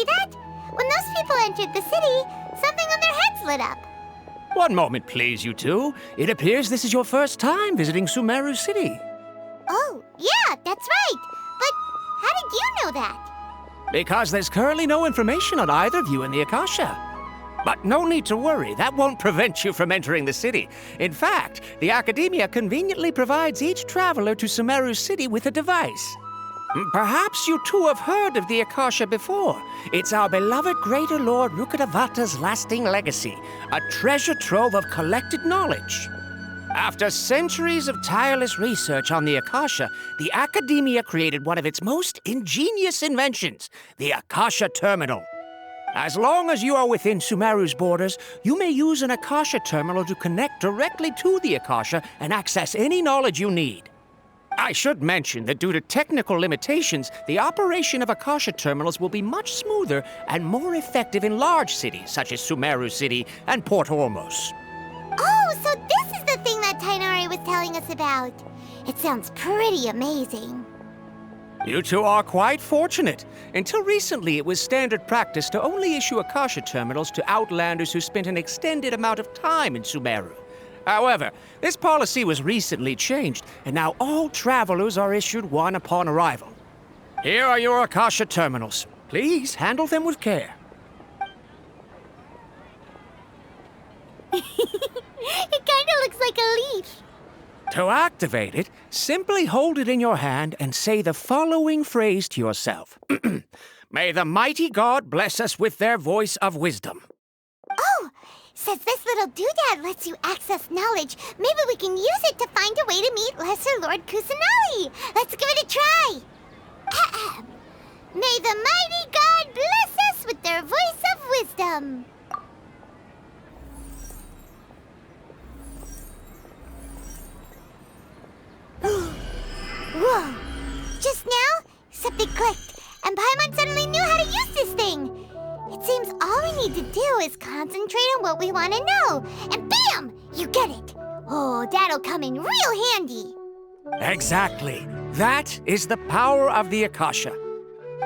see that? When those people entered the city, something on their heads lit up. One moment, please, you two. It appears this is your first time visiting Sumeru City. Oh, yeah, that's right. But how did you know that? Because there's currently no information on either of you in the Akasha. But no need to worry, that won't prevent you from entering the city. In fact, the Academia conveniently provides each traveler to Sumeru City with a device. Perhaps you two have heard of the Akasha before. It's our beloved Greater Lord Rukkhadevata's lasting legacy, a treasure trove of collected knowledge. After centuries of tireless research on the Akasha, the Academia created one of its most ingenious inventions, the Akasha Terminal. As long as you are within Sumeru's borders, you may use an Akasha terminal to connect directly to the Akasha and access any knowledge you need. I should mention that due to technical limitations, the operation of Akasha terminals will be much smoother and more effective in large cities such as Sumeru City and Port Ormos. Oh, so this is the thing that Tainari was telling us about. It sounds pretty amazing. You two are quite fortunate. Until recently, it was standard practice to only issue Akasha terminals to outlanders who spent an extended amount of time in Sumeru. However, this policy was recently changed, and now all travelers are issued one upon arrival. Here are your Akasha terminals. Please handle them with care. It kinda looks like a leaf. To activate it, simply hold it in your hand and say the following phrase to yourself. May the mighty God bless us with their voice of wisdom. Oh, since this little doodad lets you access knowledge, maybe we can use it to find a way to meet Lesser Lord Kusanali. Let's give it a try. May the mighty God bless us with their voice of wisdom. Whoa! Just now, something clicked, and Paimon suddenly knew how to use this thing. It seems all we need to do is concentrate on what we want to know, and bam! You get it. Oh, that'll come in real handy. Exactly. That is the power of the Akasha.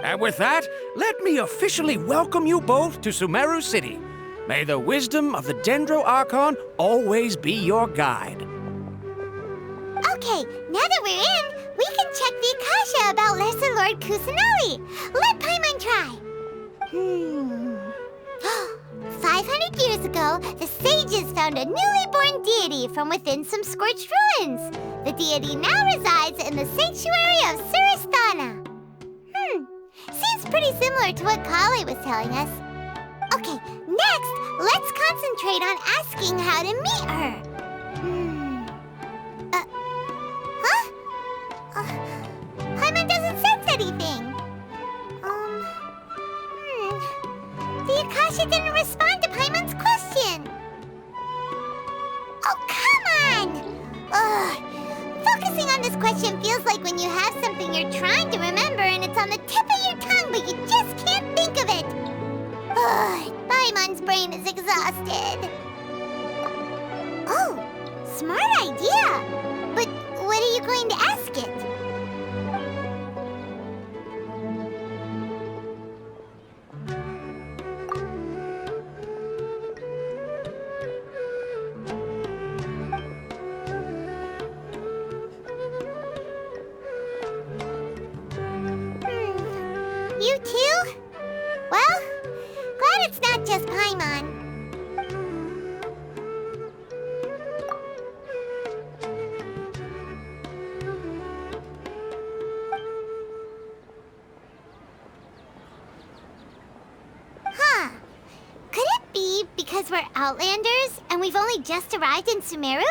And with that, let me officially welcome you both to Sumeru City. May the wisdom of the Dendro Archon always be your guide. Okay, now that we're in, we can check the Akasha about Lesser Lord Kusanali. Let Paimon try. 500 years ago, the sages found a newly born deity from within some scorched ruins. The deity now resides in the sanctuary of Surasthana. Seems pretty similar to what Kali was telling us. Okay, next, let's concentrate on asking how to meet her. Paimon doesn't sense anything. The Akasha didn't respond to Paimon's question. Oh, come on! Ugh. Focusing on this question feels like when you have something you're trying to remember and it's on the tip of your tongue, but you just can't think of it. Ugh. Paimon's brain is exhausted. Oh, smart idea. But what are you going to ask it? You too? Well, glad it's not just Paimon. Huh. Could it be because we're Outlanders and we've only just arrived in Sumeru?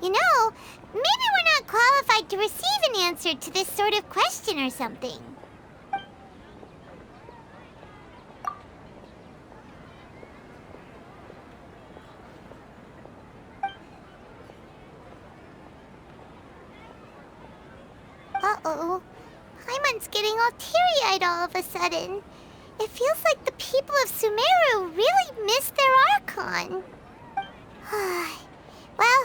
You know, maybe we're not qualified to receive an answer to this sort of question or something. Uh-oh. Paimon's getting all teary-eyed all of a sudden. It feels like the people of Sumeru really miss their Archon. Well,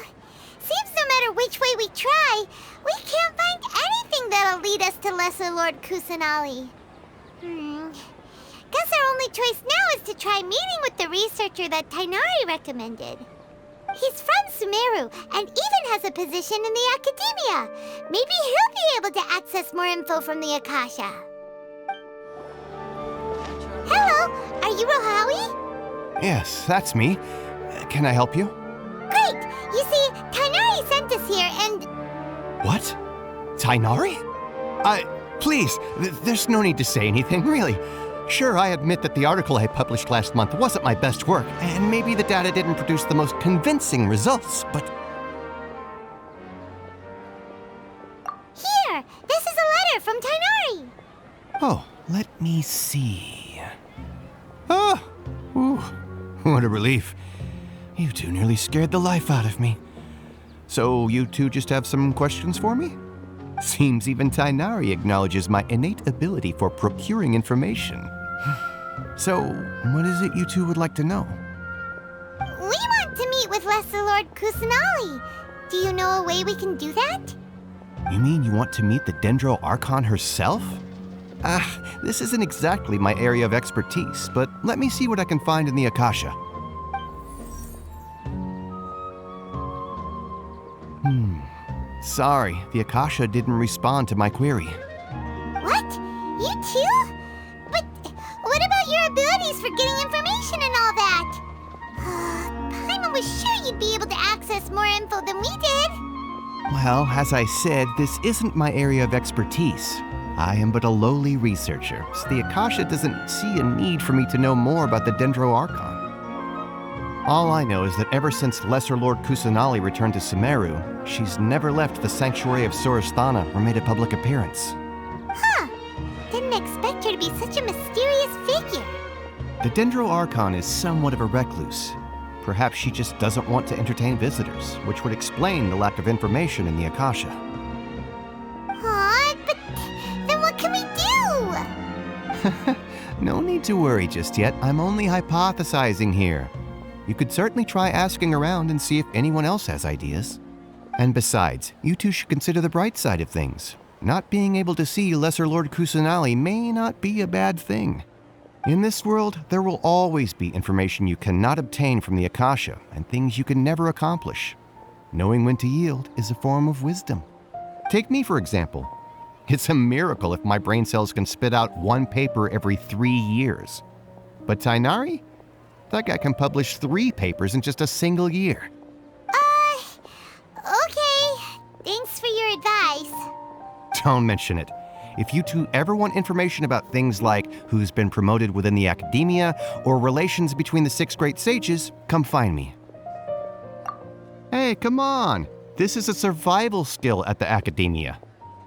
seems no matter which way we try, we can't find anything that'll lead us to Lesser Lord Kusanali. Guess our choice now is to try meeting with the researcher that Tighnari recommended. He's from Sumeru and even has a position in the academia. Maybe he'll be able to access more info from the Akasha. Hello, are you Rohawi? Yes, that's me. Can I help you? Great! You see, Tighnari sent us here and... What? Tighnari? Please, there's no need to say anything, really. Sure, I admit that the article I published last month wasn't my best work, and maybe the data didn't produce the most convincing results, but... Here! This is a letter from Tighnari! Oh, let me see... Oh! Ooh, what a relief. You two nearly scared the life out of me. So you two just have some questions for me? Seems even Tighnari acknowledges my innate ability for procuring information. So, what is it you two would like to know? We want to meet with Lesser Lord Kusanali. Do you know a way we can do that? You mean you want to meet the Dendro Archon herself? This isn't exactly my area of expertise, but let me see what I can find in the Akasha. Sorry, the Akasha didn't respond to my query. What? You too? But what about your abilities for getting information and all that? Paimon was sure you'd be able to access more info than we did. Well, as I said, this isn't my area of expertise. I am but a lowly researcher, so the Akasha doesn't see a need for me to know more about the Dendro Archon. All I know is that ever since Lesser Lord Kusanali returned to Sumeru, she's never left the Sanctuary of Sorasthana or made a public appearance. Huh. Didn't expect her to be such a mysterious figure. The Dendro Archon is somewhat of a recluse. Perhaps she just doesn't want to entertain visitors, which would explain the lack of information in the Akasha. But then what can we do? No need to worry just yet. I'm only hypothesizing here. You could certainly try asking around and see if anyone else has ideas. And besides, you two should consider the bright side of things. Not being able to see Lesser Lord Kusanali may not be a bad thing. In this world, there will always be information you cannot obtain from the Akasha and things you can never accomplish. Knowing when to yield is a form of wisdom. Take me, for example. It's a miracle if my brain cells can spit out one paper every 3 years. But Tighnari? That guy can publish 3 papers in just a single year. Okay. Thanks for your advice. Don't mention it. If you two ever want information about things like who's been promoted within the academia or relations between the 6 great sages, come find me. Hey, come on. This is a survival skill at the academia.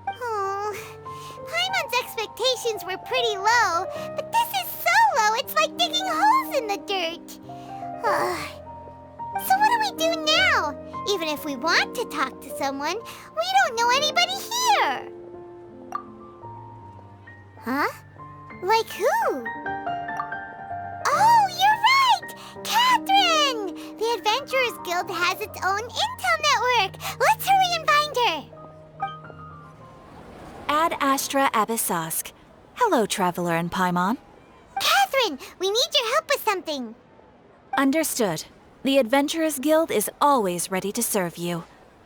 Paimon's expectations were pretty low, but this is so low, it's like digging holes in the dirt. So what do we do now? Even if we want to talk to someone, we don't know anybody here. Huh? Like who? Oh, you're right! Catherine! The Adventurers Guild has its own intel network. Let's hurry and find her. Ad-Astra Abyssosk. Hello, Traveler and Paimon. Catherine, we need your help with something. Understood. The Adventurers Guild is always ready to serve you.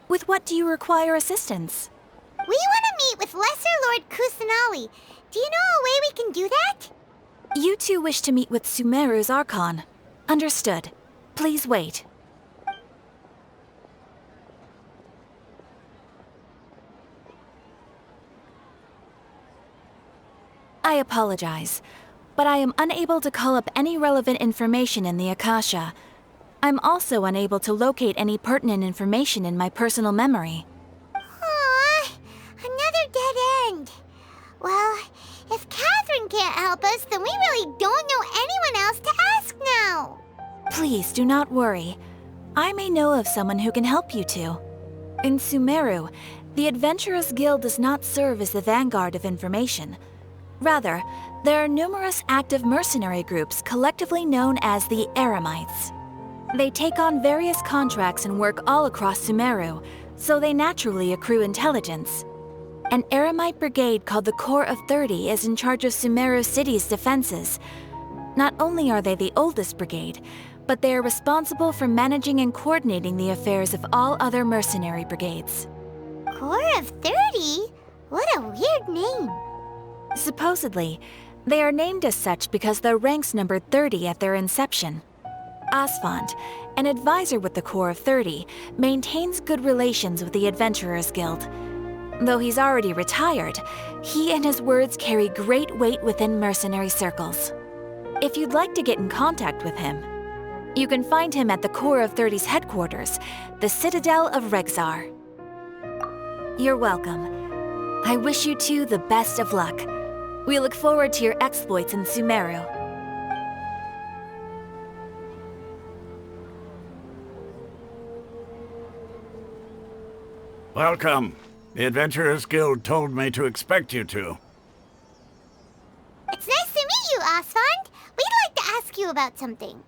With what do you require assistance? We want to meet with Lesser Lord Kusanali. Do you know a way we can do that? You two wish to meet with Sumeru's Archon. Understood. Please wait. I apologize, but I am unable to call up any relevant information in the Akasha. I'm also unable to locate any pertinent information in my personal memory. Aww, another dead end. Well, if Catherine can't help us, then we really don't know anyone else to ask now. Please do not worry. I may know of someone who can help you two. In Sumeru, the Adventurers Guild does not serve as the vanguard of information. Rather, there are numerous active mercenary groups collectively known as the Eremites. They take on various contracts and work all across Sumeru, so they naturally accrue intelligence. An Eremite brigade called the Corps of 30 is in charge of Sumeru City's defenses. Not only are they the oldest brigade, but they are responsible for managing and coordinating the affairs of all other mercenary brigades. Corps of 30? What a weird name. Supposedly, they are named as such because their ranks numbered 30 at their inception. Asfand, an advisor with the Corps of 30, maintains good relations with the Adventurers Guild. Though he's already retired, he and his words carry great weight within mercenary circles. If you'd like to get in contact with him, you can find him at the Corps of 30's headquarters, the Citadel of Rexar. You're welcome. I wish you two the best of luck. We look forward to your exploits in Sumeru. Welcome. The Adventurers Guild told me to expect you two. It's nice to meet you, Asfand. We'd like to ask you about something.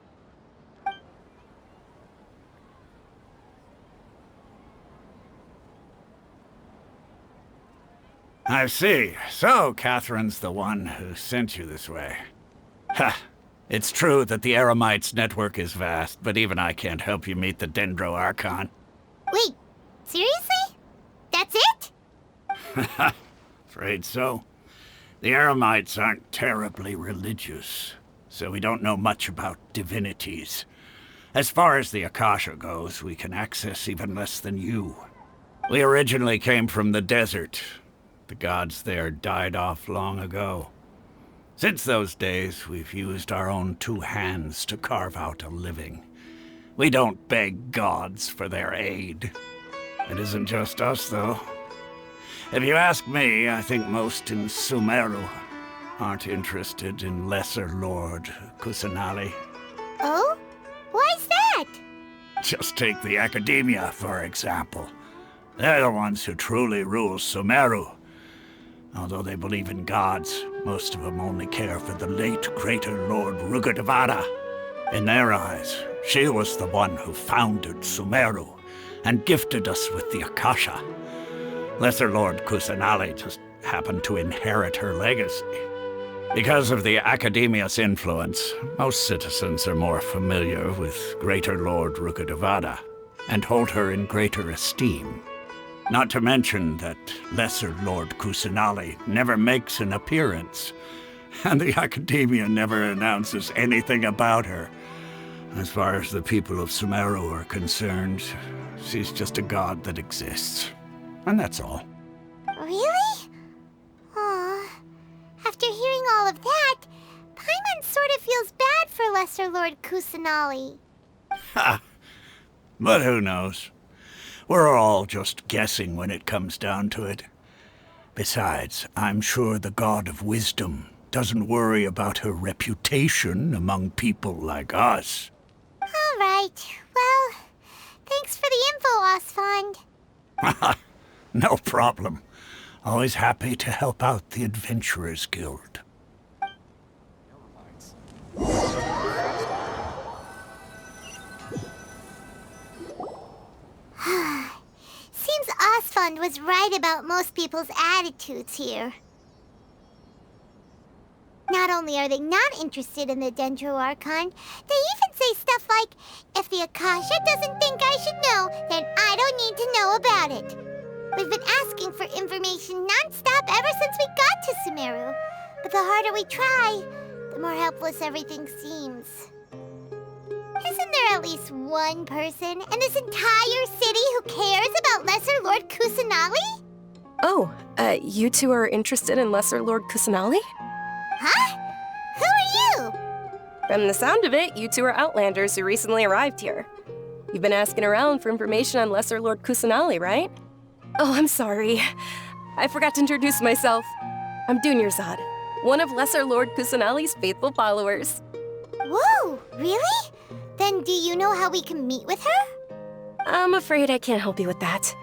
I see. So, Catherine's the one who sent you this way. Ha! It's true that the Eremites' network is vast, but even I can't help you meet the Dendro Archon. Wait, seriously? That's it? Afraid so. The Eremites aren't terribly religious, so we don't know much about divinities. As far as the Akasha goes, we can access even less than you. We originally came from the desert. The gods there died off long ago. Since those days, we've used our own two hands to carve out a living. We don't beg gods for their aid. It isn't just us, though. If you ask me, I think most in Sumeru aren't interested in Lesser Lord Kusanali. Oh? Why's that? Just take the Academia, for example. They're the ones who truly rule Sumeru. Although they believe in gods, most of them only care for the late Greater Lord Rugudevada. In their eyes, she was the one who founded Sumeru and gifted us with the Akasha. Lesser Lord Kusanali just happened to inherit her legacy. Because of the Academia's influence, most citizens are more familiar with Greater Lord Rugudevada and hold her in greater esteem. Not to mention that Lesser Lord Kusanali never makes an appearance, and the Academia never announces anything about her. As far as the people of Sumeru are concerned, she's just a god that exists. And that's all. Really? Aw. After hearing all of that, Paimon sort of feels bad for Lesser Lord Kusanali. Ha! But who knows? We're all just guessing when it comes down to it. Besides, I'm sure the God of Wisdom doesn't worry about her reputation among people like us. All right. Well, thanks for the info, Asfand. No problem. Always happy to help out the Adventurers Guild. Seems Asfand was right about most people's attitudes here. Not only are they not interested in the Dendro Archon, they even say stuff like, if the Akasha doesn't think I should know, then I don't need to know about it. We've been asking for information non-stop ever since we got to Sumeru. But the harder we try, the more helpless everything seems. Isn't there at least one person in this entire city who cares about Lesser Lord Kusanali? Oh, you two are interested in Lesser Lord Kusanali? Huh? Who are you? From the sound of it, you two are Outlanders who recently arrived here. You've been asking around for information on Lesser Lord Kusanali, right? Oh, I'm sorry. I forgot to introduce myself. I'm Dunyarzad, one of Lesser Lord Kusanali's faithful followers. Whoa, really? Then do you know how we can meet with her? I'm afraid I can't help you with that.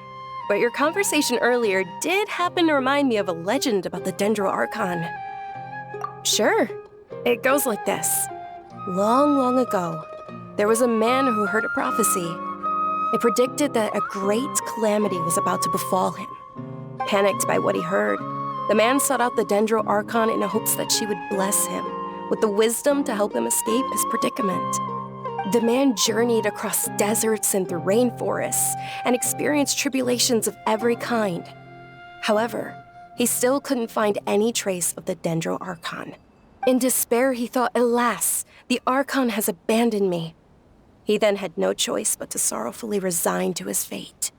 But your conversation earlier did happen to remind me of a legend about the Dendro Archon. Sure. It goes like this. Long, long ago, there was a man who heard a prophecy. It predicted that a great calamity was about to befall him. Panicked by what he heard, the man sought out the Dendro Archon in hopes that she would bless him, with the wisdom to help him escape his predicament. The man journeyed across deserts and through rainforests and experienced tribulations of every kind. However, he still couldn't find any trace of the Dendro Archon. In despair, he thought, alas, the Archon has abandoned me. He then had no choice but to sorrowfully resign to his fate.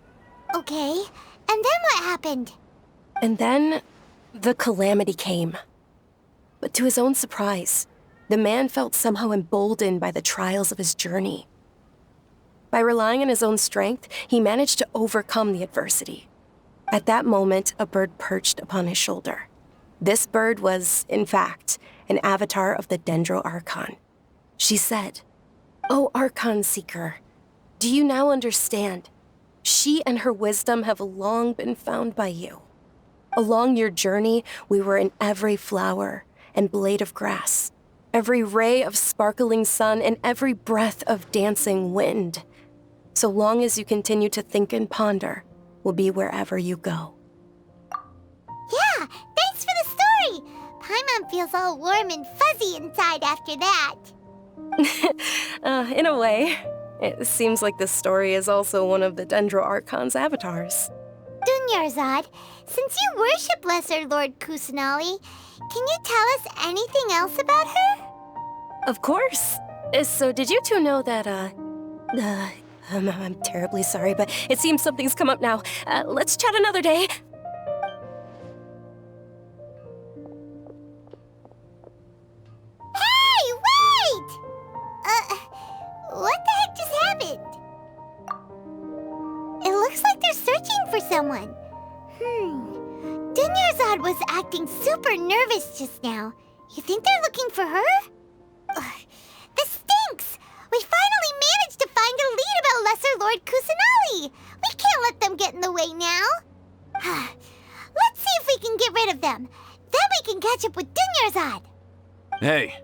Okay, and then what happened? And then, the calamity came. But to his own surprise, the man felt somehow emboldened by the trials of his journey. By relying on his own strength, he managed to overcome the adversity. At that moment, a bird perched upon his shoulder. This bird was, in fact, an avatar of the Dendro Archon. She said, "O Archon Seeker, do you now understand? She and her wisdom have long been found by you. Along your journey, we were in every flower and blade of grass, every ray of sparkling sun, and every breath of dancing wind. So long as you continue to think and ponder, we'll be wherever you go." Yeah, thanks for the story! Paimon feels all warm and fuzzy inside after that. In a way, it seems like this story is also one of the Dendro Archon's avatars. Dunyarzad, since you worship Lesser Lord Kusanali, can you tell us anything else about her? Of course. So did you two know that, I'm terribly sorry, but it seems something's come up now. Let's chat another day. Hey, wait! What the heck just happened? It looks like they're searching for someone. Dunyarzad was acting super nervous just now. You think they're looking for her? This stinks! We finally managed to find a lead about Lesser Lord Kusanali! We can't let them get in the way now. Let's see if we can get rid of them. Then we can catch up with Dunyarzad. Hey,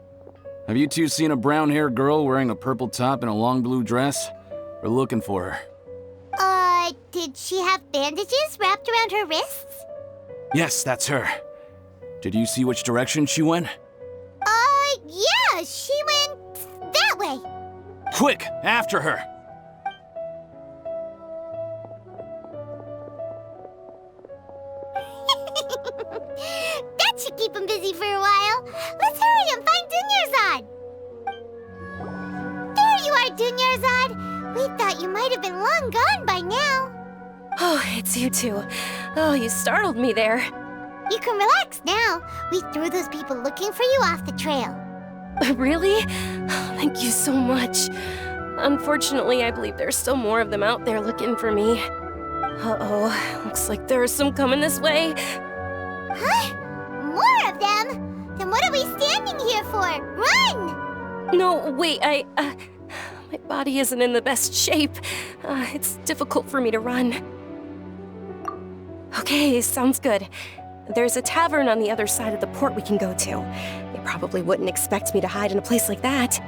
have you two seen a brown-haired girl wearing a purple top and a long blue dress? We're looking for her. Did she have bandages wrapped around her wrists? Yes, that's her. Did you see which direction she went? Yeah, she went that way. Quick, after her! That should keep him busy for a while. Let's hurry and find Dunyarzad. There you are, Dunyarzad. We thought you might have been long gone by now. Oh, it's you two. Oh, you startled me there. You can relax now. We threw those people looking for you off the trail. Really? Thank you so much. Unfortunately, I believe there's still more of them out there looking for me. Uh-oh, looks like there are some coming this way. Huh? More of them? Then what are we standing here for? Run! No, wait, my body isn't in the best shape. It's difficult for me to run. Okay, sounds good. There's a tavern on the other side of the port we can go to. They probably wouldn't expect me to hide in a place like that.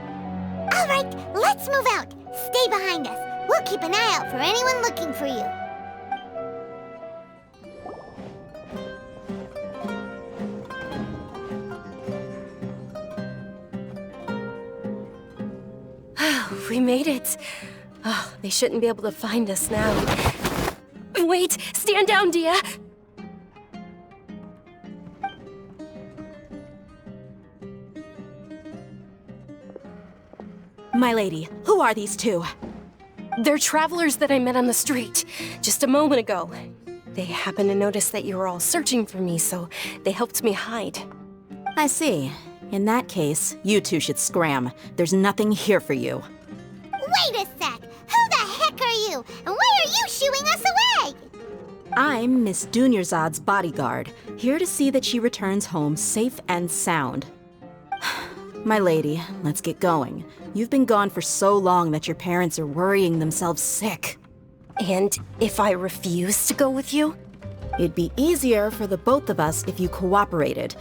All right, let's move out. Stay behind us. We'll keep an eye out for anyone looking for you. We made it. Oh, they shouldn't be able to find us now. Wait, stand down, Dia. My lady, who are these two? They're travelers that I met on the street just a moment ago. They happened to notice that you were all searching for me, so they helped me hide. I see. In that case, you two should scram. There's nothing here for you. Wait a sec! Who the heck are you? And why are you shooing us away? I'm Miss Dunyarzad's bodyguard, here to see that she returns home safe and sound. My lady, let's get going. You've been gone for so long that your parents are worrying themselves sick. And if I refuse to go with you? It'd be easier for the both of us if you cooperated.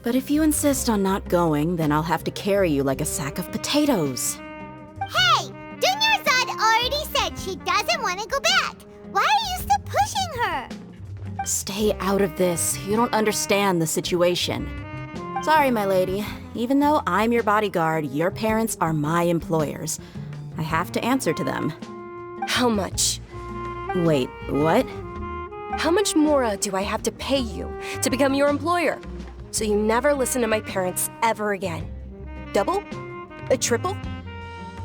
But if you insist on not going, then I'll have to carry you like a sack of potatoes. Hey! Dunyarzad already said she doesn't want to go back. Why are you still pushing her? Stay out of this. You don't understand the situation. Sorry, my lady. Even though I'm your bodyguard, your parents are my employers. I have to answer to them. How much? Wait, what? How much more do I have to pay you to become your employer? So you never listen to my parents ever again. Double? A triple?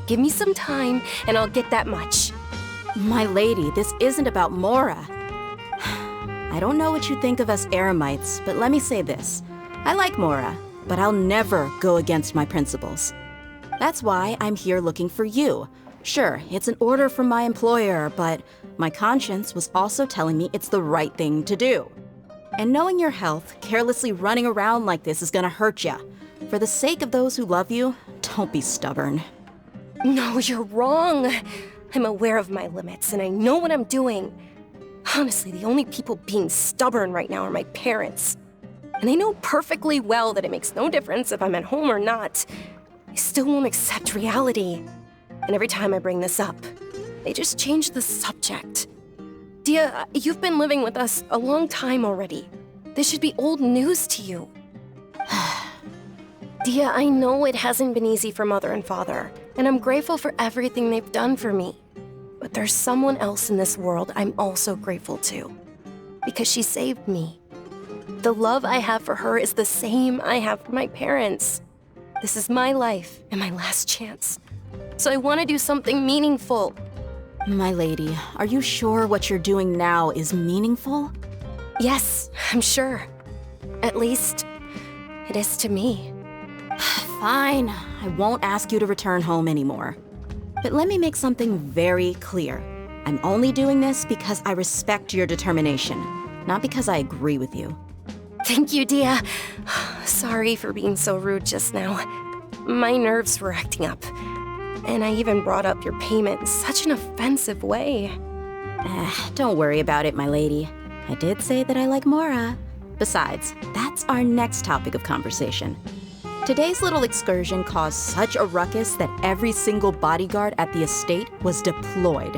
Give me some time and I'll get that much. My lady, this isn't about Mora. I don't know what you think of us Eremites, but let me say this. I like Mora, but I'll never go against my principles. That's why I'm here looking for you. Sure, it's an order from my employer, but my conscience was also telling me it's the right thing to do. And knowing your health, carelessly running around like this is gonna hurt ya. For the sake of those who love you, don't be stubborn. No, you're wrong. I'm aware of my limits and I know what I'm doing. Honestly, the only people being stubborn right now are my parents. And I know perfectly well that it makes no difference if I'm at home or not. They still won't accept reality. And every time I bring this up, they just change the subject. Dia, you've been living with us a long time already. This should be old news to you. Dia, I know it hasn't been easy for Mother and Father, and I'm grateful for everything they've done for me. But there's someone else in this world I'm also grateful to. Because she saved me. The love I have for her is the same I have for my parents. This is my life and my last chance. So I want to do something meaningful. My lady, are you sure what you're doing now is meaningful? Yes, I'm sure. At least, it is to me. Fine, I won't ask you to return home anymore. But let me make something very clear. I'm only doing this because I respect your determination, not because I agree with you. Thank you, Dia. Sorry for being so rude just now. My nerves were acting up. And I even brought up your payment in such an offensive way. Don't worry about it, my lady. I did say that I like Mora. Besides, that's our next topic of conversation. Today's little excursion caused such a ruckus that every single bodyguard at the estate was deployed.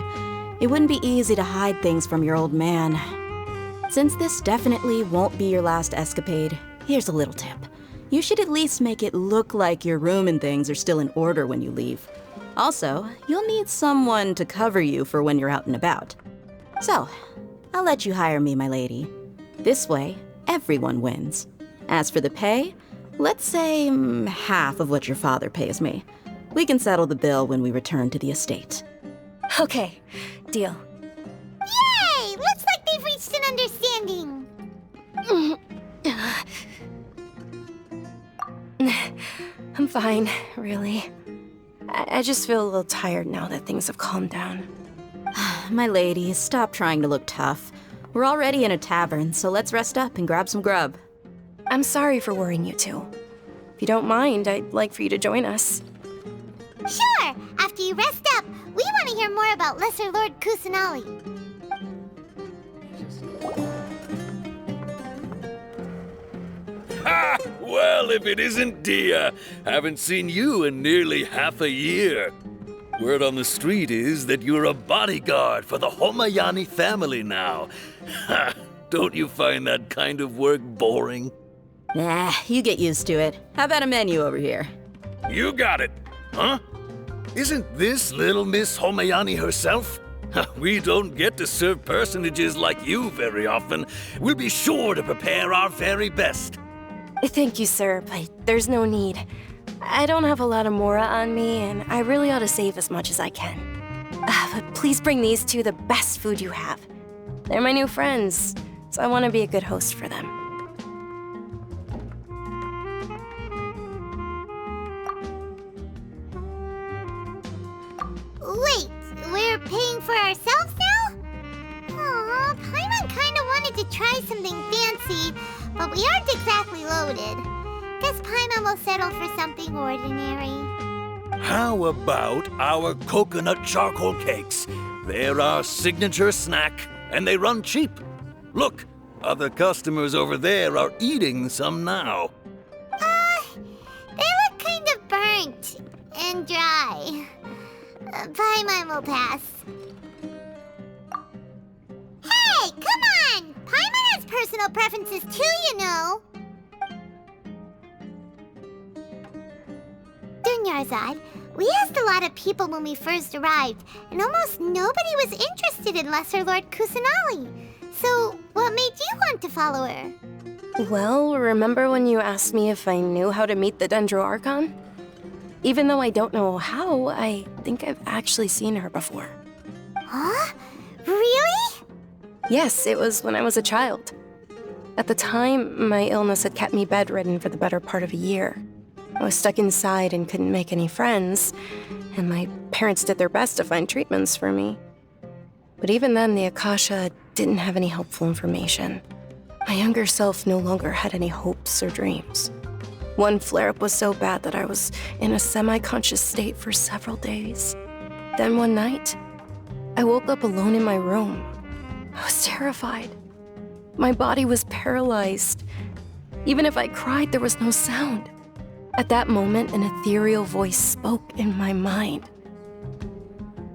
It wouldn't be easy to hide things from your old man. Since this definitely won't be your last escapade, here's a little tip. You should at least make it look like your room and things are still in order when you leave. Also, you'll need someone to cover you for when you're out and about. So, I'll let you hire me, my lady. This way, everyone wins. As for the pay, let's say half of what your father pays me. We can settle the bill when we return to the estate. Okay, deal. Yay! Looks like they've reached an understanding. I'm fine, really. I just feel a little tired now that things have calmed down. My lady, stop trying to look tough. We're already in a tavern, so let's rest up and grab some grub. I'm sorry for worrying you two. If you don't mind, I'd like for you to join us. Sure! After you rest up, we want to hear more about Lesser Lord Kusanali. Ha! Well, if it isn't Dia. Haven't seen you in nearly half a year. Word on the street is that you're a bodyguard for the Homayani family now. Ha! Don't you find that kind of work boring? Nah, you get used to it. How about a menu over here? You got it. Huh? Isn't this little Miss Homayani herself? We don't get to serve personages like you very often. We'll be sure to prepare our very best. Thank you, sir, but there's no need. I don't have a lot of Mora on me, and I really ought to save as much as I can. But please bring these two the best food you have. They're my new friends, so I want to be a good host for them. Wait, we're paying for ourselves now? Aw, Paimon kinda wanted to try something fancy, but we aren't exactly loaded. Guess Paimon will settle for something ordinary. How about our coconut charcoal cakes? They're our signature snack, and they run cheap. Look, other customers over there are eating some now. They look kind of burnt and dry. Paimon will pass. Hey, come on! Paimon has personal preferences too, you know. Dunyarzad. We asked a lot of people when we first arrived, and almost nobody was interested in Lesser Lord Kusanali. So, what made you want to follow her? Well, remember when you asked me if I knew how to meet the Dendro Archon? Even though I don't know how, I think I've actually seen her before. Huh? Really? Yes, it was when I was a child. At the time, my illness had kept me bedridden for the better part of a year. I was stuck inside and couldn't make any friends, and my parents did their best to find treatments for me. But even then, the Akasha didn't have any helpful information. My younger self no longer had any hopes or dreams. One flare-up was so bad that I was in a semi-conscious state for several days. Then one night, I woke up alone in my room. I was terrified. My body was paralyzed. Even if I cried, there was no sound. At that moment, an ethereal voice spoke in my mind.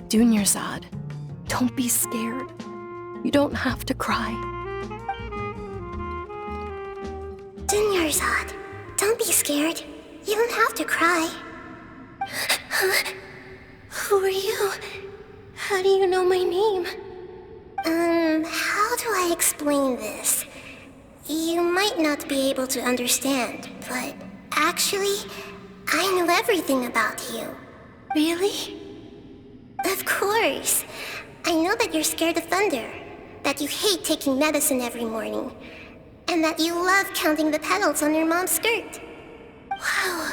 Dunyarzad, don't be scared. You don't have to cry. Dunyarzad, don't be scared. You don't have to cry. Who are you? How do you know my name? How do I explain this? You might not be able to understand, but actually, I know everything about you. Really? Of course. I know that you're scared of thunder, that you hate taking medicine every morning, and that you love counting the petals on your mom's skirt. Wow,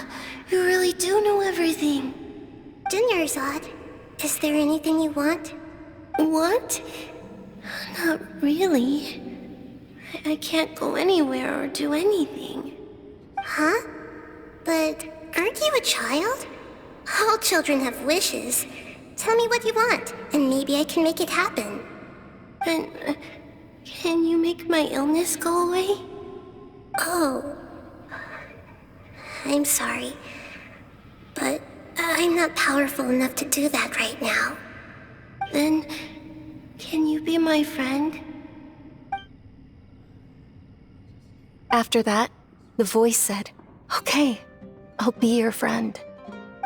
you really do know everything. Dunyarzad, is there anything you want? Want? Not really. I can't go anywhere or do anything. Huh? But aren't you a child? All children have wishes. Tell me what you want, and maybe I can make it happen. And can you make my illness go away? Oh. I'm sorry. But I'm not powerful enough to do that right now. Then, can you be my friend? After that, the voice said, "Okay, I'll be your friend."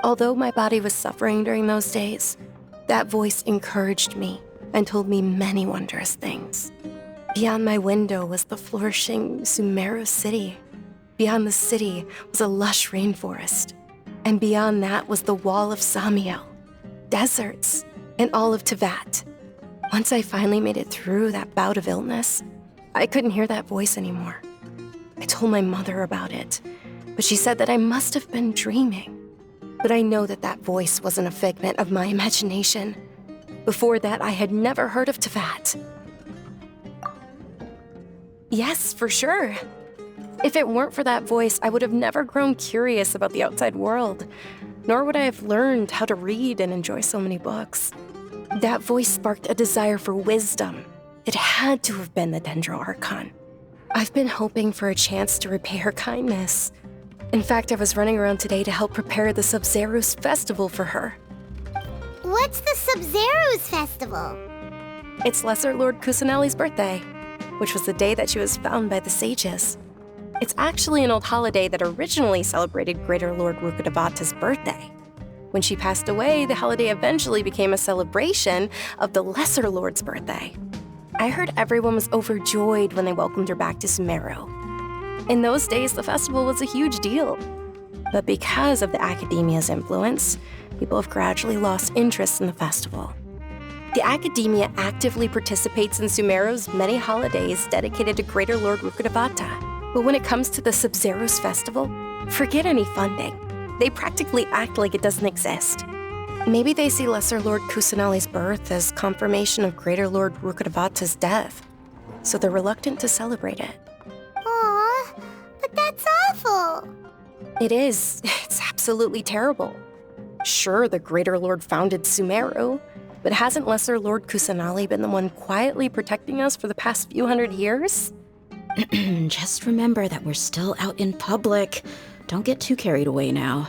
Although my body was suffering during those days, that voice encouraged me and told me many wondrous things. Beyond my window was the flourishing Sumeru city. Beyond the city was a lush rainforest. And beyond that was the wall of Samiel, deserts, and all of Teyvat. Once I finally made it through that bout of illness, I couldn't hear that voice anymore. I told my mother about it, but she said that I must have been dreaming. But I know that that voice wasn't a figment of my imagination. Before that, I had never heard of Teyvat. Yes, for sure. If it weren't for that voice, I would have never grown curious about the outside world, nor would I have learned how to read and enjoy so many books. That voice sparked a desire for wisdom. It had to have been the Dendro Archon. I've been hoping for a chance to repay her kindness. In fact, I was running around today to help prepare the Sub-Zerus festival for her. What's the Sub-Zerus festival? It's Lesser Lord Kusanali's birthday, which was the day that she was found by the sages. It's actually an old holiday that originally celebrated Greater Lord Rukkhadevata's birthday. When she passed away, the holiday eventually became a celebration of the Lesser Lord's birthday. I heard everyone was overjoyed when they welcomed her back to Sumeru. In those days, the festival was a huge deal. But because of the Academia's influence, people have gradually lost interest in the festival. The Academia actively participates in Sumeru's many holidays dedicated to Greater Lord Rukkhadevata. But when it comes to the Sub-Zerus festival, forget any funding. They practically act like it doesn't exist. Maybe they see Lesser Lord Kusanali's birth as confirmation of Greater Lord Rukkhadevata's death, so they're reluctant to celebrate it. Aw, but that's awful. It is. It's absolutely terrible. Sure, the Greater Lord founded Sumeru, but hasn't Lesser Lord Kusanali been the one quietly protecting us for the past few hundred years? Just remember that we're still out in public. Don't get too carried away now.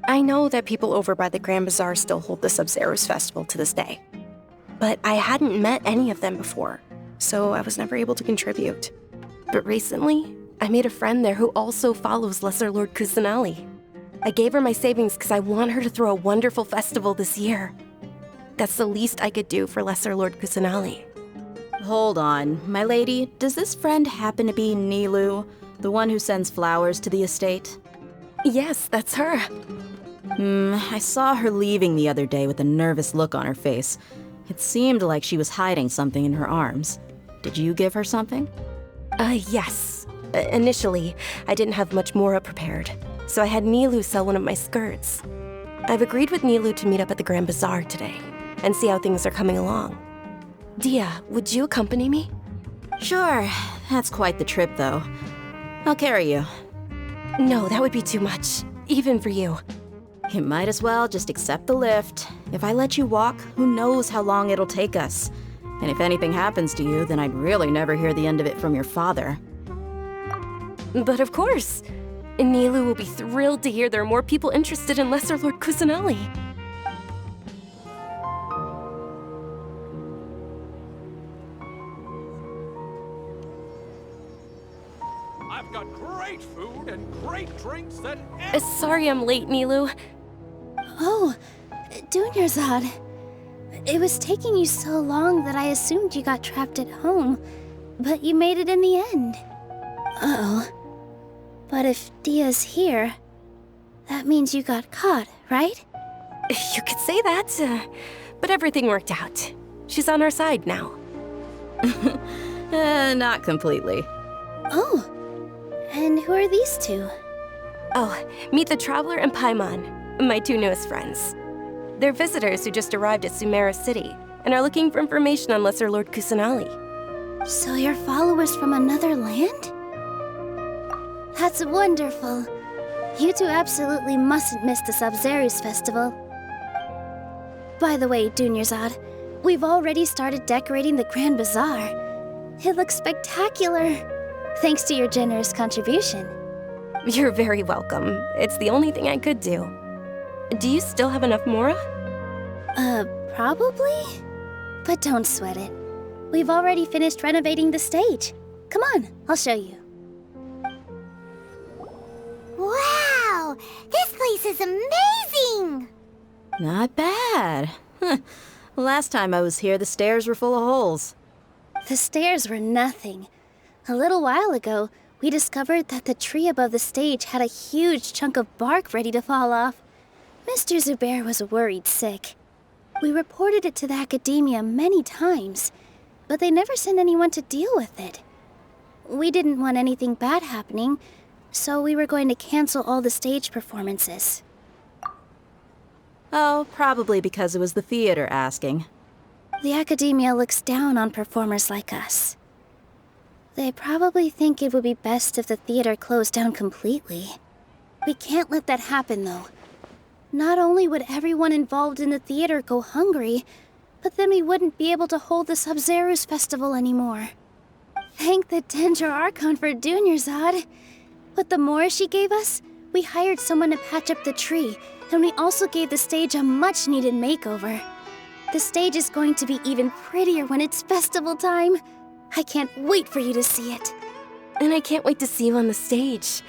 I know that people over by the Grand Bazaar still hold the Sub-Zerus festival to this day. But I hadn't met any of them before, so I was never able to contribute. But recently, I made a friend there who also follows Lesser Lord Kusanali. I gave her my savings because I want her to throw a wonderful festival this year. That's the least I could do for Lesser Lord Kusanali. Hold on, my lady. Does this friend happen to be Nilu, the one who sends flowers to the estate? Yes, that's her. I saw her leaving the other day with a nervous look on her face. It seemed like she was hiding something in her arms. Did you give her something? Yes. Initially, I didn't have much Mora prepared, so I had Nilu sell one of my skirts. I've agreed with Nilu to meet up at the Grand Bazaar today and see how things are coming along. Dia, would you accompany me? Sure. That's quite the trip, though. I'll carry you. No, that would be too much, even for you. You might as well just accept the lift. If I let you walk, who knows how long it'll take us. And if anything happens to you, then I'd really never hear the end of it from your father. But of course. Nilu will be thrilled to hear there are more people interested in Lesser Lord Kusanali. I've got great food and great drinks that... Sorry I'm late, Nilu. Oh, Dunyarzad. It was taking you so long that I assumed you got trapped at home, but you made it in the end. Uh-oh. But if Dia's here, that means you got caught, right? You could say that, but everything worked out. She's on our side now. Not completely. Oh, and who are these two? Oh, meet the Traveler and Paimon, my two newest friends. They're visitors who just arrived at Sumeru City and are looking for information on Lesser Lord Kusanali. So you're followers from another land? That's wonderful. You two absolutely mustn't miss the Sabzeruz festival. By the way, Dunyarzad, we've already started decorating the Grand Bazaar. It looks spectacular, thanks to your generous contribution. You're very welcome. It's the only thing I could do. Do you still have enough Mora? Probably? But don't sweat it. We've already finished renovating the stage. Come on, I'll show you. Wow! This place is amazing! Not bad. Last time I was here, the stairs were full of holes. The stairs were nothing. A little while ago, we discovered that the tree above the stage had a huge chunk of bark ready to fall off. Mr. Zubair was worried sick. We reported it to the academia many times, but they never sent anyone to deal with it. We didn't want anything bad happening, so we were going to cancel all the stage performances. Oh, probably because it was the theater asking. The academia looks down on performers like us. They probably think it would be best if the theater closed down completely. We can't let that happen, though. Not only would everyone involved in the theater go hungry, but then we wouldn't be able to hold the Sabzeruz festival anymore. Thank the Dendro Archon for Dunyarzad. With the Mora she gave us, we hired someone to patch up the tree, and we also gave the stage a much-needed makeover. The stage is going to be even prettier when it's festival time. I can't wait for you to see it. And I can't wait to see you on the stage.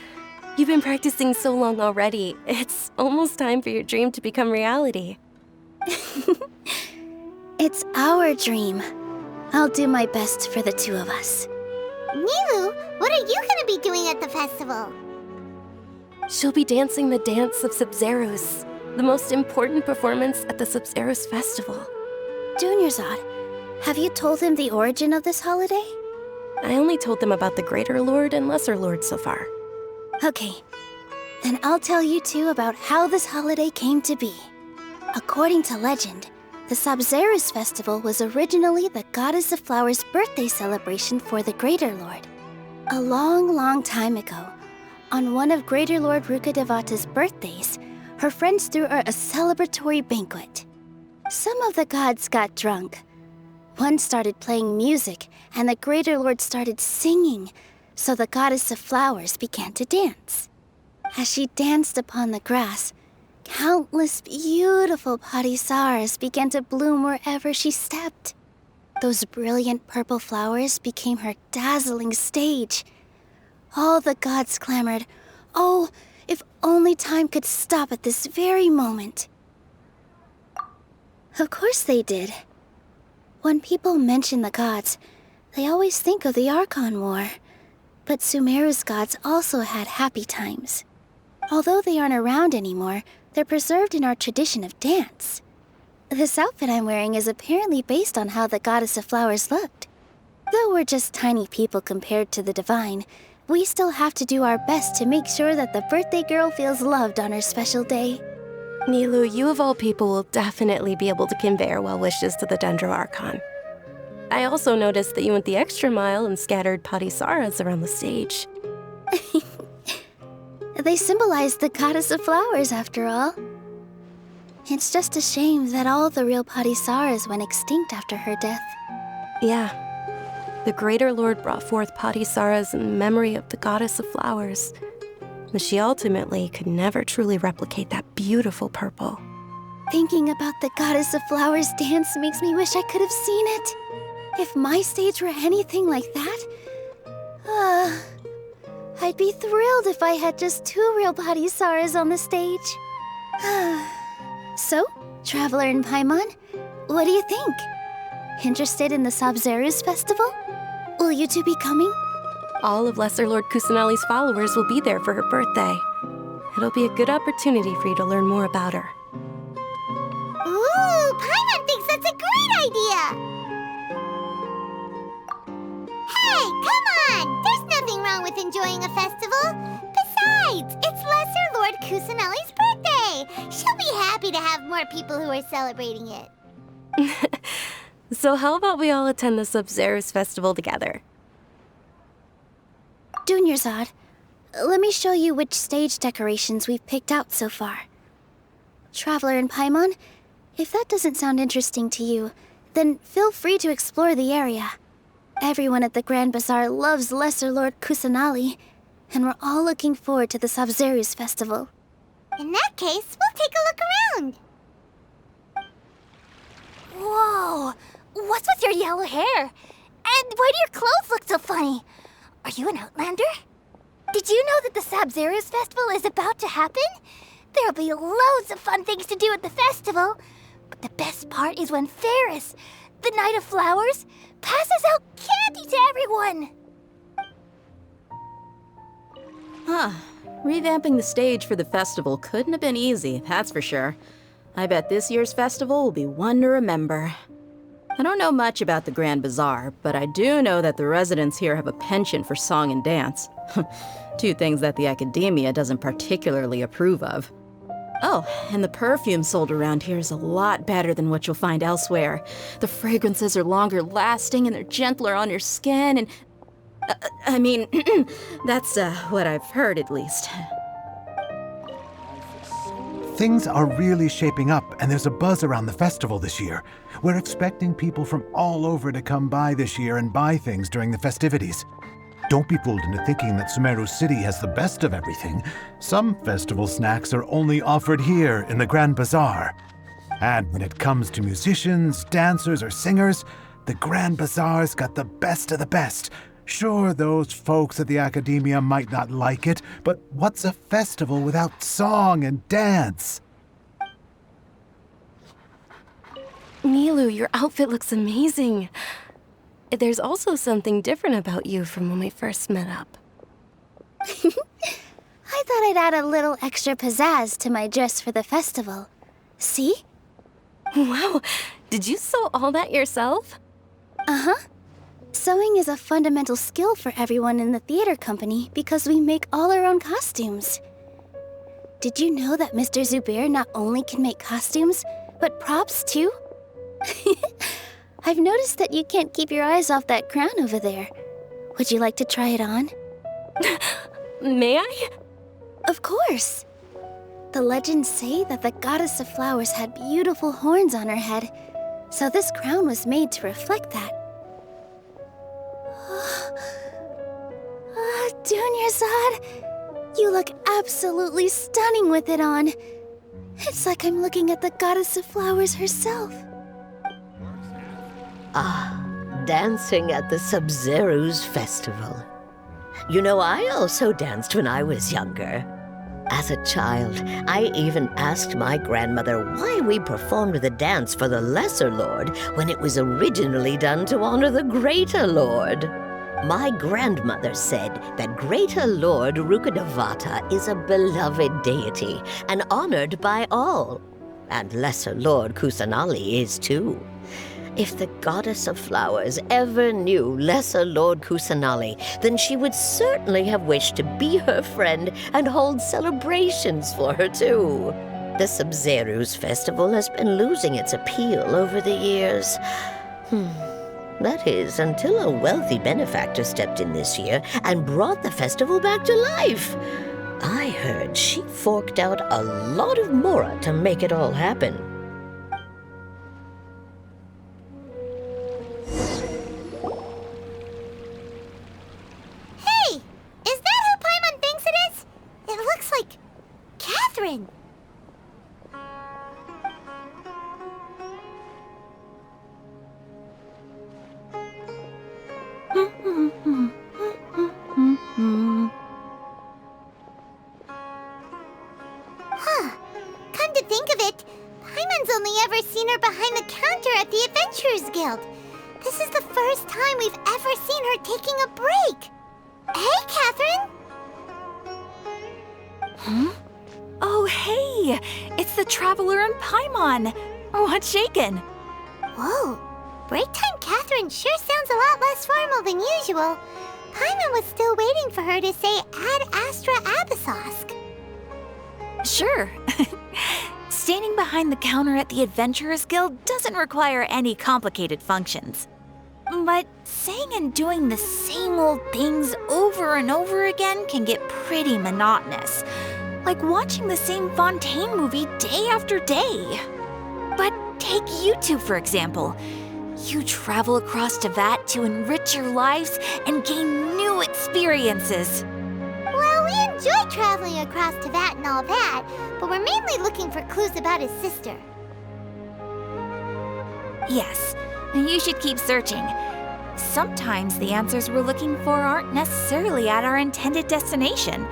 You've been practicing so long already. It's almost time for your dream to become reality. It's our dream. I'll do my best for the two of us. Nilu, what are you gonna be doing at the festival? She'll be dancing the dance of Sabzeruz, the most important performance at the Sabzeruz festival. Dunyarzad, have you told him the origin of this holiday? I only told them about the Greater Lord and Lesser Lord so far. Okay, then I'll tell you two about how this holiday came to be. According to legend, the Sabzeruz festival was originally the Goddess of Flowers' birthday celebration for the Greater Lord. A long, long time ago, on one of Greater Lord Rukkhadevata's birthdays, her friends threw her a celebratory banquet. Some of the gods got drunk. One started playing music, and the Greater Lord started singing, so the Goddess of Flowers began to dance. As she danced upon the grass, countless beautiful parisaras began to bloom wherever she stepped. Those brilliant purple flowers became her dazzling stage. All the gods clamored, "Oh, If only time could stop at this very moment. Of course they did. When people mention the gods, they always think of the Archon War. But Sumeru's gods also had happy times. Although they aren't around anymore, they're preserved in our tradition of dance. This outfit I'm wearing is apparently based on how the Goddess of Flowers looked. Though we're just tiny people compared to the divine, we still have to do our best to make sure that the birthday girl feels loved on her special day. Nilu, you of all people will definitely be able to convey our well wishes to the Dendro Archon. I also noticed that you went the extra mile and scattered Patisaras around the stage. They symbolize the Goddess of Flowers, after all. It's just a shame that all the real Patisaras went extinct after her death. Yeah. The Greater Lord brought forth Patisaras in memory of the Goddess of Flowers, but she ultimately could never truly replicate that beautiful purple. Thinking about the Goddess of Flowers dance makes me wish I could have seen it. If my stage were anything like that, I'd be thrilled if I had just 2 real Patisaras on the stage. So, Traveler and Paimon, what do you think? Interested in the Sabzeruz festival? Will you two be coming? All of Lesser Lord Kusanali's followers will be there for her birthday. It'll be a good opportunity for you to learn more about her. Ooh, Paimon thinks that's a great idea! Hey, come on! There's nothing wrong with enjoying a festival. Besides, it's Lesser Lord Kusanali's birthday. She'll be happy to have more people who are celebrating it. So how about we all attend the Sabzeruz festival together? Dunyarzad, let me show you which stage decorations we've picked out so far. Traveler and Paimon, if that doesn't sound interesting to you, then feel free to explore the area. Everyone at the Grand Bazaar loves Lesser Lord Kusanali, and we're all looking forward to the Sabzeruz festival. In that case, we'll take a look around. Whoa! What's with your yellow hair? And why do your clothes look so funny? Are you an Outlander? Did you know that the Sabzeruz festival is about to happen? There'll be loads of fun things to do at the festival. But the best part is when Ferris, the Knight of Flowers, passes out candy to everyone! Huh. Revamping the stage for the festival couldn't have been easy, that's for sure. I bet this year's festival will be one to remember. I don't know much about the Grand Bazaar, but I do know that the residents here have a penchant for song and dance. 2 things that the academia doesn't particularly approve of. Oh, and the perfume sold around here is a lot better than what you'll find elsewhere. The fragrances are longer lasting and they're gentler on your skin and... I mean, that's what I've heard at least. Things are really shaping up, and there's a buzz around the festival this year. We're expecting people from all over to come by this year and buy things during the festivities. Don't be fooled into thinking that Sumeru City has the best of everything. Some festival snacks are only offered here in the Grand Bazaar. And when it comes to musicians, dancers, or singers, the Grand Bazaar's got the best of the best. Sure, those folks at the academia might not like it, but what's a festival without song and dance? Nilu, your outfit looks amazing. There's also something different about you from when we first met up. I thought I'd add a little extra pizzazz to my dress for the festival. See? Wow, did you sew all that yourself? Uh-huh. Sewing is a fundamental skill for everyone in the theater company because we make all our own costumes. Did you know that Mr. Zubair not only can make costumes, but props too? I've noticed that you can't keep your eyes off that crown over there. Would you like to try it on? May I? Of course. The legends say that the Goddess of Flowers had beautiful horns on her head, so this crown was made to reflect that. Dunyarzad, you look absolutely stunning with it on. It's like I'm looking at the Goddess of Flowers herself. Dancing at the Sabzeruz festival. You know, I also danced when I was younger. As a child, I even asked my grandmother why we performed the dance for the Lesser Lord when it was originally done to honor the Greater Lord. My grandmother said that Greater Lord Rukkhadevata is a beloved deity and honored by all. And Lesser Lord Kusanali is too. If the goddess of flowers ever knew Lesser Lord Kusanali, then she would certainly have wished to be her friend and hold celebrations for her too. The Sabzeruz festival has been losing its appeal over the years. That is, until a wealthy benefactor stepped in this year and brought the festival back to life. I heard she forked out a lot of mora to make it all happen. Hey! Is that who Paimon thinks it is? It looks like Catherine. Come to think of it, Paimon's only ever seen her behind the counter at the Adventurers Guild. This is the first time we've ever seen her taking a break. Hey, Catherine! Oh, hey! It's the Traveler and Paimon! What's shaken? Whoa, break time Catherine sure sounds a lot less formal than usual. Paimon was still waiting for her to say Ad Astra Abyssosque. Sure. Standing behind the counter at the Adventurers Guild doesn't require any complicated functions. But saying and doing the same old things over and over again can get pretty monotonous. Like watching the same Fontaine movie day after day. But take you two, for example. You travel across Teyvat to enrich your lives and gain new experiences. Well, we enjoy traveling across Teyvat and all that, but we're mainly looking for clues about his sister. Yes, you should keep searching. Sometimes the answers we're looking for aren't necessarily at our intended destination.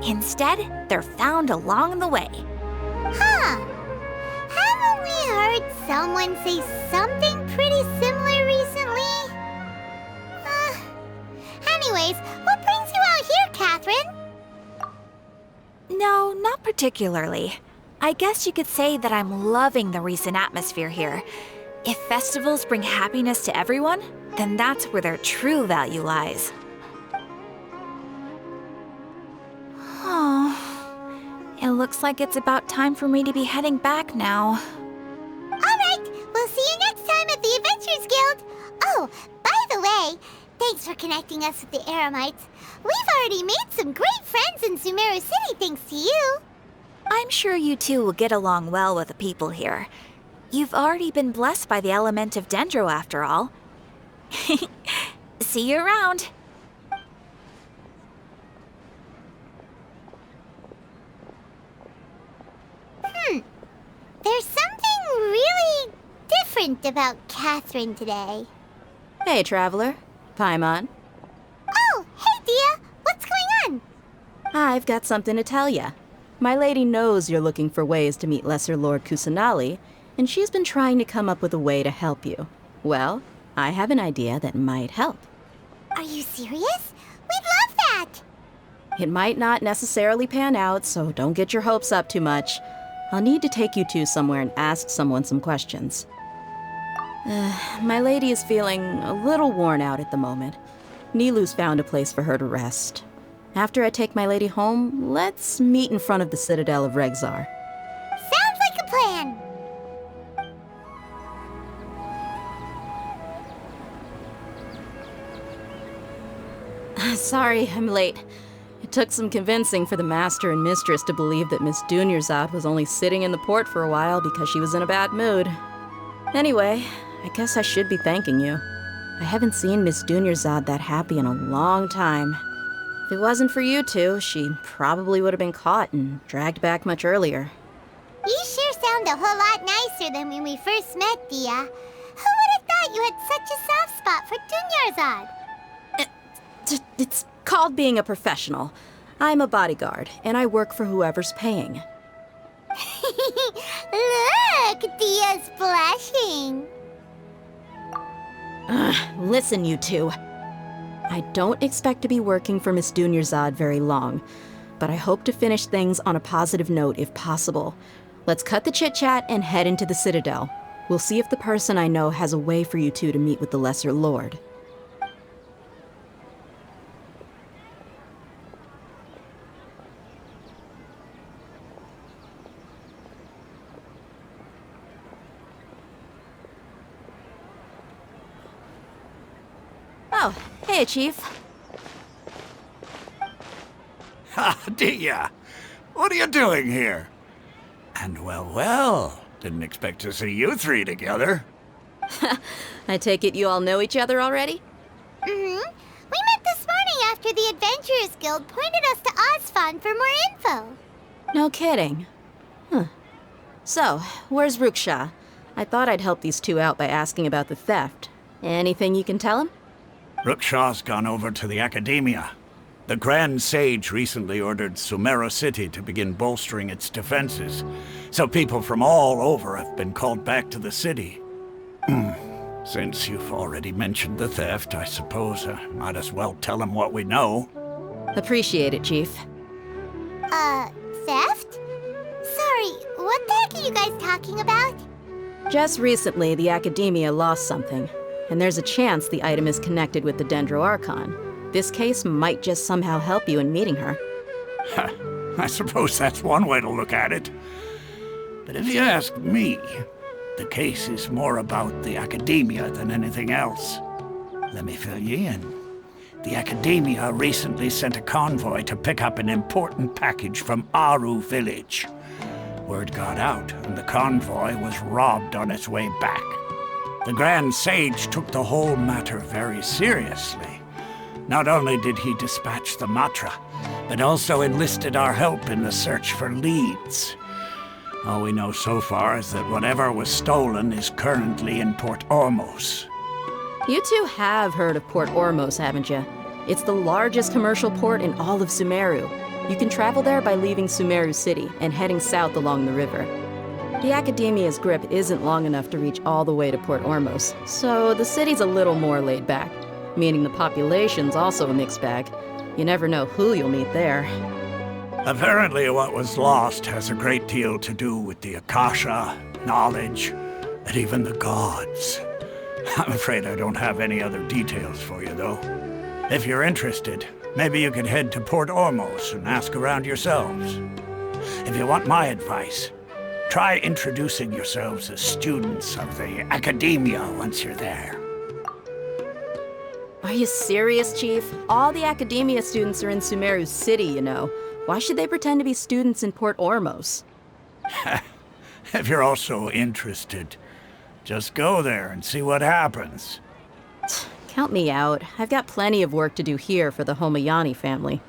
Instead, they're found along the way. Huh. Haven't we heard someone say something pretty similar recently? Anyways, what brings you out here, Catherine? No, not particularly. I guess you could say that I'm loving the recent atmosphere here. If festivals bring happiness to everyone, then that's where their true value lies. Oh, it looks like it's about time for me to be heading back now. Alright, we'll see you next time at the Adventurers Guild. Oh, by the way, thanks for connecting us with the Eremites. We've already made some great friends in Sumeru City thanks to you. I'm sure you two will get along well with the people here. You've already been blessed by the element of Dendro after all. See you around. There's something really different about Catherine today. Hey, Traveler. Paimon. Oh, hey, Dia. What's going on? I've got something to tell ya. My lady knows you're looking for ways to meet Lesser Lord Kusanali, and she's been trying to come up with a way to help you. Well, I have an idea that might help. Are you serious? We'd love that! It might not necessarily pan out, so don't get your hopes up too much. I'll need to take you two somewhere and ask someone some questions. My lady is feeling a little worn out at the moment. Nilu's found a place for her to rest. After I take my lady home, let's meet in front of the Citadel of Regzar. Sounds like a plan! Sorry, I'm late. It took some convincing for the Master and Mistress to believe that Miss Dunyarzad was only sitting in the port for a while because she was in a bad mood. Anyway, I guess I should be thanking you. I haven't seen Miss Dunyarzad that happy in a long time. If it wasn't for you two, she probably would have been caught and dragged back much earlier. You sure sound a whole lot nicer than when we first met, Dia. Who would have thought you had such a soft spot for Dunyarzad? It's called being a professional. I'm a bodyguard, and I work for whoever's paying. Look, Dia's blushing. Listen, you two. I don't expect to be working for Miss Dunyarzad very long, but I hope to finish things on a positive note if possible. Let's cut the chit-chat and head into the Citadel. We'll see if the person I know has a way for you two to meet with the Lesser Lord. Oh, hey, Chief. Ha, Dia! What are you doing here? And well, didn't expect to see you three together. I take it you all know each other already? We met this morning after the Adventurers Guild pointed us to Osfon for more info. No kidding. So, where's Ruksha? I thought I'd help these two out by asking about the theft. Anything you can tell him? Ruksha's gone over to the Academia. The Grand Sage recently ordered Sumeru City to begin bolstering its defenses, so people from all over have been called back to the city. Since you've already mentioned the theft, I suppose I might as well tell him what we know. Appreciate it, Chief. Theft? Sorry, what the heck are you guys talking about? Just recently, the Academia lost something, and there's a chance the item is connected with the Dendro Archon. This case might just somehow help you in meeting her. I suppose that's one way to look at it. But if you ask me, the case is more about the Academia than anything else. Let me fill you in. The Academia recently sent a convoy to pick up an important package from Aru village. Word got out, and the convoy was robbed on its way back. The Grand Sage took the whole matter very seriously. Not only did he dispatch the Matra, but also enlisted our help in the search for leads. All we know so far is that whatever was stolen is currently in Port Ormos. You two have heard of Port Ormos, haven't you? It's the largest commercial port in all of Sumeru. You can travel there by leaving Sumeru City and heading south along the river. The Academia's grip isn't long enough to reach all the way to Port Ormos, so the city's a little more laid back, meaning the population's also a mixed bag. You never know who you'll meet there. Apparently what was lost has a great deal to do with the Akasha, knowledge, and even the gods. I'm afraid I don't have any other details for you, though. If you're interested, maybe you could head to Port Ormos and ask around yourselves. If you want my advice, try introducing yourselves as students of the Academia once you're there. Are you serious, Chief? All the Academia students are in Sumeru City, you know. Why should they pretend to be students in Port Ormos? If you're also interested, just go there and see what happens. Count me out. I've got plenty of work to do here for the Homayani family.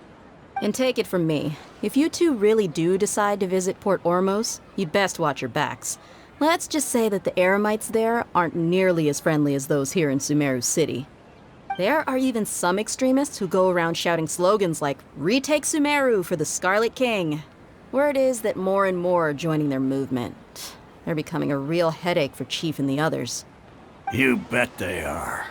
And take it from me, if you two really do decide to visit Port Ormos, you'd best watch your backs. Let's just say that the Eremites there aren't nearly as friendly as those here in Sumeru City. There are even some extremists who go around shouting slogans like, "Retake Sumeru for the Scarlet King." Word is that more and more are joining their movement. They're becoming a real headache for Chief and the others. You bet they are.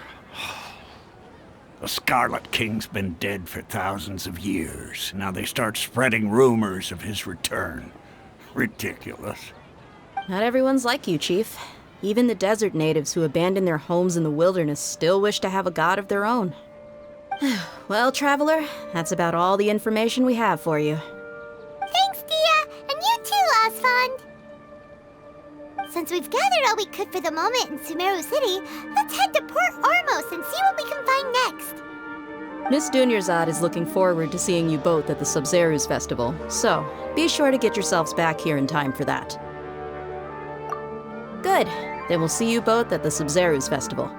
The Scarlet King's been dead for thousands of years. Now they start spreading rumors of his return. Ridiculous. Not everyone's like you, Chief. Even the desert natives who abandoned their homes in the wilderness still wish to have a god of their own. Well, Traveler, that's about all the information we have for you. Thanks, Dia, and you too, Osfond. Since we've gathered all we could for the moment in Sumeru City, let's head to Port Ormos and see what we can find next. Miss Dunyarzad is looking forward to seeing you both at the Sub-Zeru's festival, so be sure to get yourselves back here in time for that. Good. Then we'll see you both at the Sub-Zeru's festival.